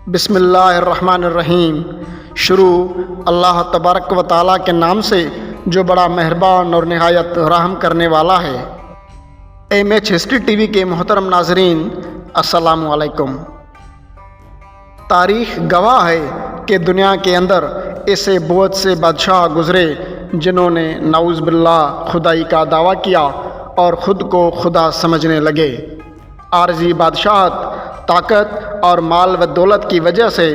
بسم اللہ الرحمن الرحیم۔ شروع اللہ تبارک و تعالیٰ کے نام سے جو بڑا مہربان اور نہایت رحم کرنے والا ہے۔ MH ہسٹری ٹی وی کے محترم ناظرین، السلام علیکم۔ تاریخ گواہ ہے کہ دنیا کے اندر ایسے بہت سے بادشاہ گزرے جنہوں نے نعوذ باللہ خدائی کا دعویٰ کیا اور خود کو خدا سمجھنے لگے۔ عارضی بادشاہت، طاقت اور مال و دولت کی وجہ سے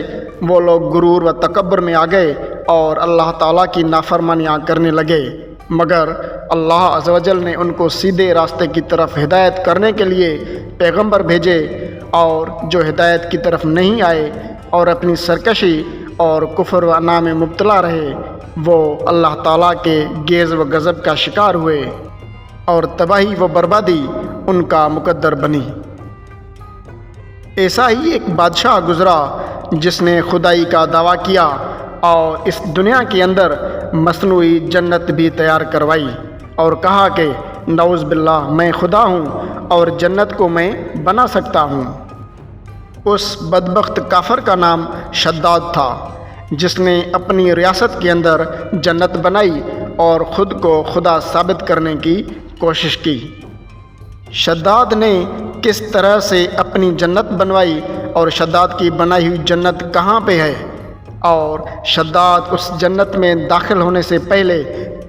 وہ لوگ غرور و تکبر میں آ گئے اور اللہ تعالیٰ کی نافرمانیاں کرنے لگے، مگر اللہ عز و جل نے ان کو سیدھے راستے کی طرف ہدایت کرنے کے لیے پیغمبر بھیجے، اور جو ہدایت کی طرف نہیں آئے اور اپنی سرکشی اور کفر و انا میں مبتلا رہے، وہ اللہ تعالیٰ کے غیظ و غضب کا شکار ہوئے اور تباہی و بربادی ان کا مقدر بنی۔ ایسا ہی ایک بادشاہ گزرا جس نے خدائی کا دعویٰ کیا اور اس دنیا کے اندر مصنوعی جنت بھی تیار کروائی اور کہا کہ نعوذ باللہ میں خدا ہوں اور جنت کو میں بنا سکتا ہوں۔ اس بدبخت کافر کا نام شداد تھا، جس نے اپنی ریاست کے اندر جنت بنائی اور خود کو خدا ثابت کرنے کی کوشش کی۔ شداد نے کس طرح سے اپنی جنت بنوائی اور شداد کی بنائی ہوئی جنت کہاں پہ ہے، اور شداد اس جنت میں داخل ہونے سے پہلے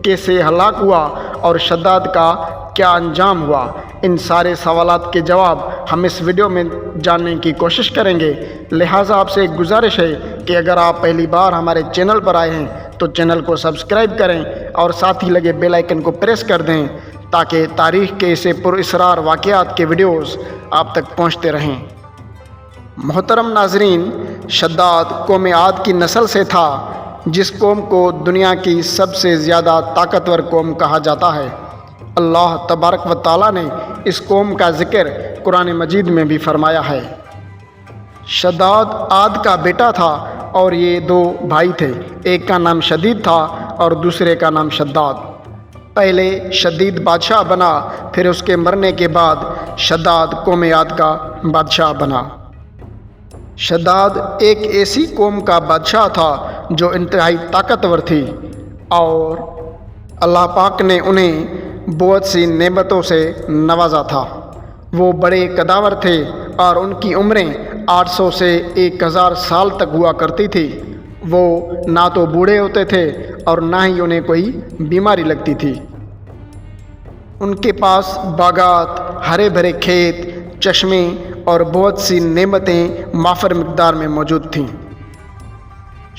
کیسے ہلاک ہوا اور شداد کا کیا انجام ہوا، ان سارے سوالات کے جواب ہم اس ویڈیو میں جاننے کی کوشش کریں گے۔ لہٰذا آپ سے ایک گزارش ہے کہ اگر آپ پہلی بار ہمارے چینل پر آئے ہیں تو چینل کو سبسکرائب کریں اور ساتھ ہی لگے بیل آئیکن کو پریس کر دیں تاکہ تاریخ کے ایسے پراسرار واقعات کے ویڈیوز آپ تک پہنچتے رہیں۔ محترم ناظرین، شداد قوم عاد کی نسل سے تھا، جس قوم کو دنیا کی سب سے زیادہ طاقتور قوم کہا جاتا ہے۔ اللہ تبارک و تعالیٰ نے اس قوم کا ذکر قرآن مجید میں بھی فرمایا ہے۔ شداد عاد کا بیٹا تھا اور یہ دو بھائی تھے، ایک کا نام شدید تھا اور دوسرے کا نام شداد۔ پہلے شدید بادشاہ بنا، پھر اس کے مرنے کے بعد شداد قوم عاد کا بادشاہ بنا۔ شداد ایک ایسی قوم کا بادشاہ تھا جو انتہائی طاقتور تھی، اور اللہ پاک نے انہیں بہت سی نعمتوں سے نوازا تھا۔ وہ بڑے قداور تھے اور ان کی عمریں 800 سے 1000 سال تک ہوا کرتی تھی۔ وہ نہ تو بوڑھے ہوتے تھے اور نہ ہی انہیں کوئی بیماری لگتی تھی۔ ان کے پاس باغات، ہرے بھرے کھیت، چشمے اور بہت سی نعمتیں وافر مقدار میں موجود تھیں۔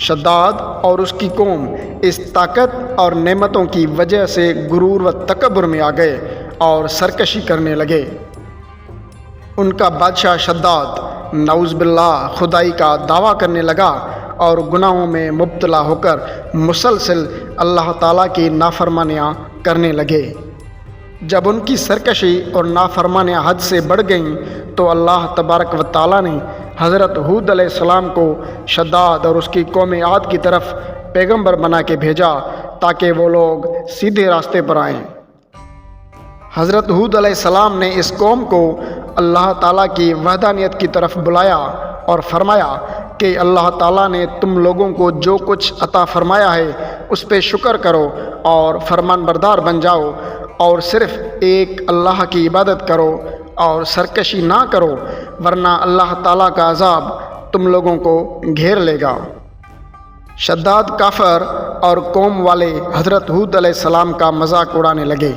شداد اور اس کی قوم اس طاقت اور نعمتوں کی وجہ سے غرور و تکبر میں آ گئے اور سرکشی کرنے لگے۔ ان کا بادشاہ شداد نعوذ باللہ خدائی کا دعویٰ کرنے لگا اور گناہوں میں مبتلا ہو کر مسلسل اللہ تعالیٰ کی نافرمانیاں کرنے لگے۔ جب ان کی سرکشی اور نافرمانیاں حد سے بڑھ گئیں تو اللہ تبارک و تعالیٰ نے حضرت ہود علیہ السلام کو شداد اور اس کی قوم عاد کی طرف پیغمبر بنا کے بھیجا تاکہ وہ لوگ سیدھے راستے پر آئیں۔ حضرت ہود علیہ السلام نے اس قوم کو اللہ تعالیٰ کی وحدانیت کی طرف بلایا اور فرمایا کہ اللہ تعالیٰ نے تم لوگوں کو جو کچھ عطا فرمایا ہے اس پہ شکر کرو اور فرمان بردار بن جاؤ، اور صرف ایک اللہ کی عبادت کرو اور سرکشی نہ کرو، ورنہ اللہ تعالیٰ کا عذاب تم لوگوں کو گھیر لے گا۔ شداد کافر اور قوم والے حضرت ہود علیہ السلام کا مذاق اڑانے لگے۔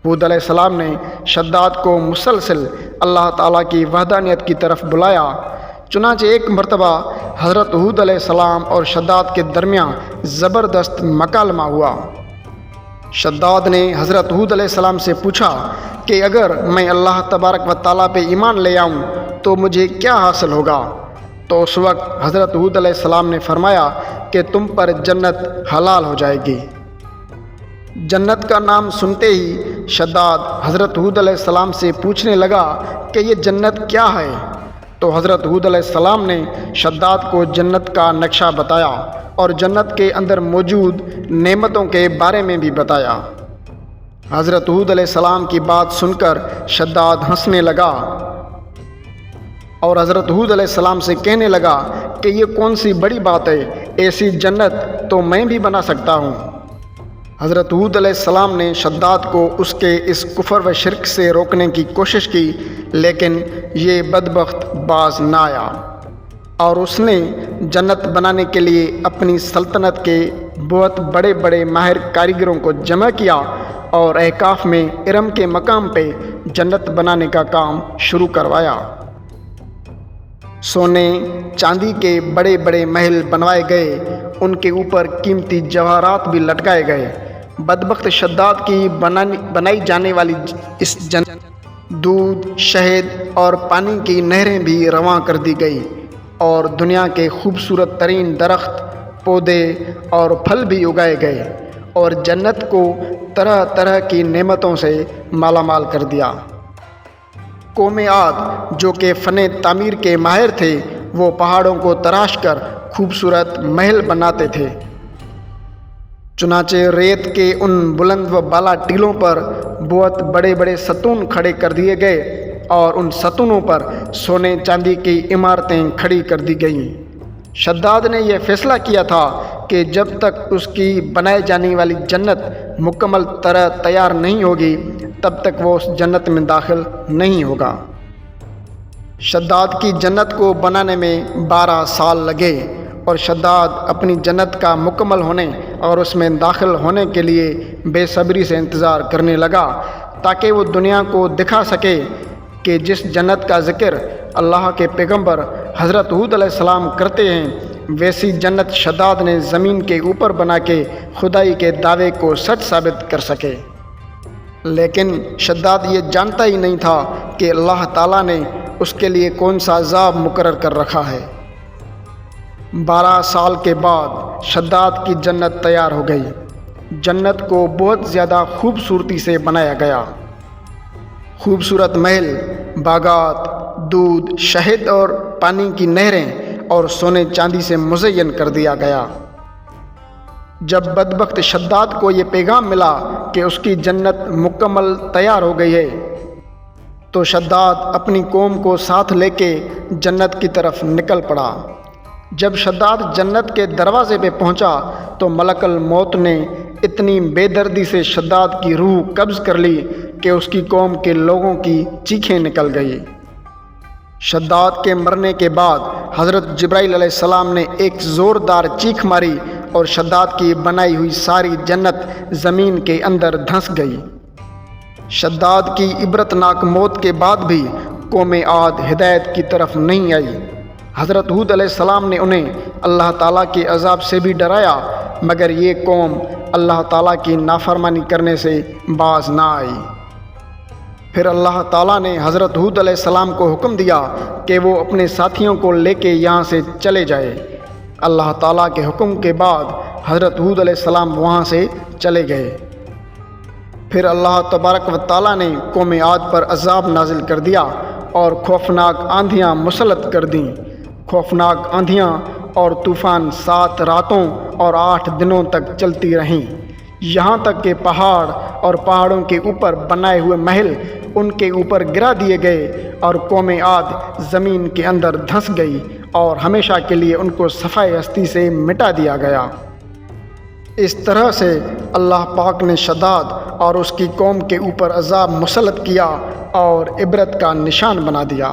ہود علیہ السلام نے شداد کو مسلسل اللہ تعالیٰ کی وحدانیت کی طرف بلایا۔ چنانچہ ایک مرتبہ حضرت ہود علیہ السلام اور شداد کے درمیان زبردست مکالمہ ہوا۔ شداد نے حضرت ہود علیہ السلام سے پوچھا کہ اگر میں اللہ تبارک و تعالیٰ پہ ایمان لے آؤں تو مجھے کیا حاصل ہوگا؟ تو اس وقت حضرت ہود علیہ السلام نے فرمایا کہ تم پر جنت حلال ہو جائے گی۔ جنت کا نام سنتے ہی شداد حضرت ہود علیہ السلام سے پوچھنے لگا کہ یہ جنت کیا ہے؟ تو حضرت ہود علیہ السلام نے شداد کو جنت کا نقشہ بتایا اور جنت کے اندر موجود نعمتوں کے بارے میں بھی بتایا۔ حضرت ہود علیہ السلام کی بات سن کر شداد ہنسنے لگا اور حضرت ہود علیہ السلام سے کہنے لگا کہ یہ کون سی بڑی بات ہے، ایسی جنت تو میں بھی بنا سکتا ہوں۔ حضرت ہود علیہ السلام نے شداد کو اس کے اس کفر و شرک سے روکنے کی کوشش کی، لیکن یہ بدبخت باز نہ آیا، اور اس نے جنت بنانے کے لیے اپنی سلطنت کے بہت بڑے بڑے ماہر کاریگروں کو جمع کیا اور احقاف میں ارم کے مقام پہ جنت بنانے کا کام شروع کروایا۔ سونے چاندی کے بڑے بڑے محل بنوائے گئے، ان کے اوپر قیمتی جواہرات بھی لٹکائے گئے۔ بدبخت شداد کی بنائی جانے والی اس جنت دودھ، شہد اور پانی کی نہریں بھی رواں کر دی گئی، اور دنیا کے خوبصورت ترین درخت، پودے اور پھل بھی اگائے گئے، اور جنت کو طرح طرح کی نعمتوں سے مالا مال کر دیا۔ قوم عاد جو کہ فن تعمیر کے ماہر تھے، وہ پہاڑوں کو تراش کر خوبصورت محل بناتے تھے۔ چنانچہ ریت کے ان بلند و بالا ٹیلوں پر بہت بڑے بڑے ستون کھڑے کر دیے گئے، اور ان ستونوں پر سونے چاندی کی عمارتیں کھڑی کر دی گئیں۔ شداد نے یہ فیصلہ کیا تھا کہ جب تک اس کی بنائے جانے والی جنت مکمل طرح تیار نہیں ہوگی، تب تک وہ اس جنت میں داخل نہیں ہوگا۔ شداد کی جنت کو بنانے میں 12 سال لگے، اور شداد اپنی جنت کا مکمل ہونے اور اس میں داخل ہونے کے لیے بے صبری سے انتظار کرنے لگا، تاکہ وہ دنیا کو دکھا سکے کہ جس جنت کا ذکر اللہ کے پیغمبر حضرت ہود علیہ السلام کرتے ہیں، ویسی جنت شداد نے زمین کے اوپر بنا کے خدائی کے دعوے کو سچ ثابت کر سکے۔ لیکن شداد یہ جانتا ہی نہیں تھا کہ اللہ تعالیٰ نے اس کے لیے کون سا عذاب مقرر کر رکھا ہے۔ 12 سال کے بعد شداد کی جنت تیار ہو گئی۔ جنت کو بہت زیادہ خوبصورتی سے بنایا گیا۔ خوبصورت محل، باغات، دودھ، شہد اور پانی کی نہریں اور سونے چاندی سے مزین کر دیا گیا۔ جب بدبخت شداد کو یہ پیغام ملا کہ اس کی جنت مکمل تیار ہو گئی ہے، تو شداد اپنی قوم کو ساتھ لے کے جنت کی طرف نکل پڑا۔ جب شداد جنت کے دروازے پہ پہنچا تو ملک الموت نے اتنی بے دردی سے شداد کی روح قبض کر لی کہ اس کی قوم کے لوگوں کی چیخیں نکل گئی۔ شداد کے مرنے کے بعد حضرت جبرائیل علیہ السلام نے ایک زوردار چیخ ماری، اور شداد کی بنائی ہوئی ساری جنت زمین کے اندر دھنس گئی۔ شداد کی عبرتناک موت کے بعد بھی قوم عاد ہدایت کی طرف نہیں آئی۔ حضرت ہود علیہ السلام نے انہیں اللہ تعالیٰ کے عذاب سے بھی ڈرایا، مگر یہ قوم اللہ تعالیٰ کی نافرمانی کرنے سے باز نہ آئی۔ پھر اللہ تعالیٰ نے حضرت ہود علیہ السلام کو حکم دیا کہ وہ اپنے ساتھیوں کو لے کے یہاں سے چلے جائے۔ اللہ تعالیٰ کے حکم کے بعد حضرت ہود علیہ السلام وہاں سے چلے گئے۔ پھر اللہ تبارک و تعالیٰ نے قوم عاد پر عذاب نازل کر دیا اور خوفناک آندھیاں مسلط کر دیں۔ خوفناک آندھیاں اور طوفان 7 راتوں اور 8 دنوں تک چلتی رہیں، یہاں تک کہ پہاڑ اور پہاڑوں کے اوپر بنائے ہوئے محل ان کے اوپر گرا دیے گئے، اور قوم عاد زمین کے اندر دھنس گئی، اور ہمیشہ کے لیے ان کو صفحۂ ہستی سے مٹا دیا گیا۔ اس طرح سے اللہ پاک نے شداد اور اس کی قوم کے اوپر عذاب مسلط کیا اور عبرت کا نشان بنا دیا۔